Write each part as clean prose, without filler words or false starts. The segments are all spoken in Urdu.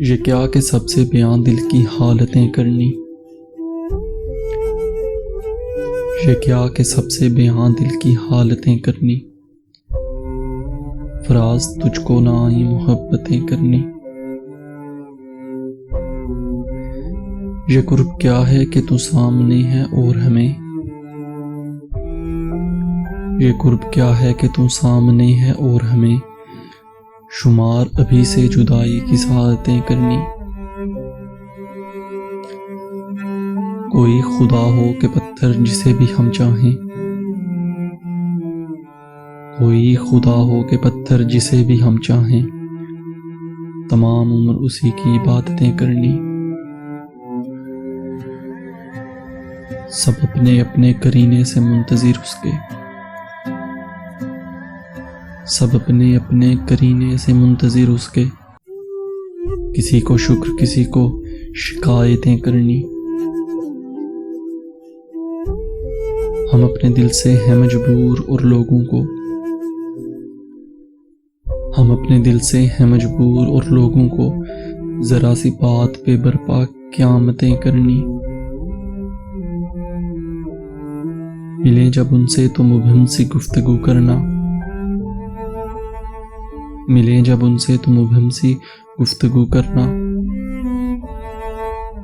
یہ کیا کہ سب سے بیان دل کی حالتیں کرنی، یہ کیا کہ سب سے بیان دل کی حالتیں کرنی، فراز تجھ کو نہ آئی محبتیں کرنی۔ یہ قرب کیا ہے کہ تو سامنے ہے اور ہمیں، یہ قرب کیا ہے کہ تو سامنے ہے اور ہمیں شمار ابھی سے جدائی کی سعادتیں کرنی۔ کوئی خدا ہو کہ پتھر جسے بھی ہم چاہیں، کوئی خدا ہو کہ پتھر جسے بھی ہم چاہیں تمام عمر اسی کی عبادتیں کرنی۔ سب اپنے اپنے کرینے سے منتظر اس کے، سب اپنے اپنے کرینے سے منتظر اس کے، کسی کو شکر کسی کو شکایتیں کرنی۔ ہم اپنے دل سے ہیں مجبور اور لوگوں کو، ہم اپنے دل سے ہیں مجبور اور لوگوں کو ذرا سی بات پہ برپا قیامتیں کرنی۔ ملے جب ان سے تو مبہم سی گفتگو کرنا، ملے جب ان سے تو مبہم سی گفتگو کرنا،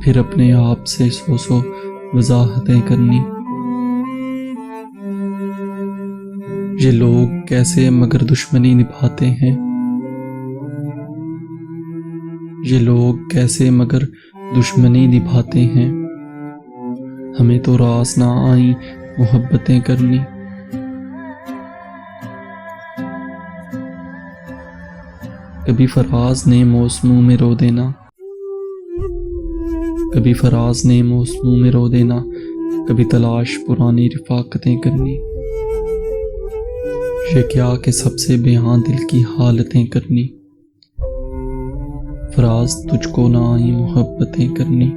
پھر اپنے آپ سے سو وضاحتیں کرنی۔ یہ لوگ کیسے مگر دشمنی نبھاتے ہیں، یہ لوگ کیسے مگر دشمنی نبھاتے ہیں، ہمیں تو راس نہ آئیں محبتیں کرنی۔ کبھی فراز نے موسموں میں رو دینا، کبھی فراز نے موسموں میں رو دینا، کبھی تلاش پرانی رفاقتیں کرنی۔ یہ کیا کہ سب سے بیان دل کی حالتیں کرنی، فراز تجھ کو نہ آئی محبتیں کرنی۔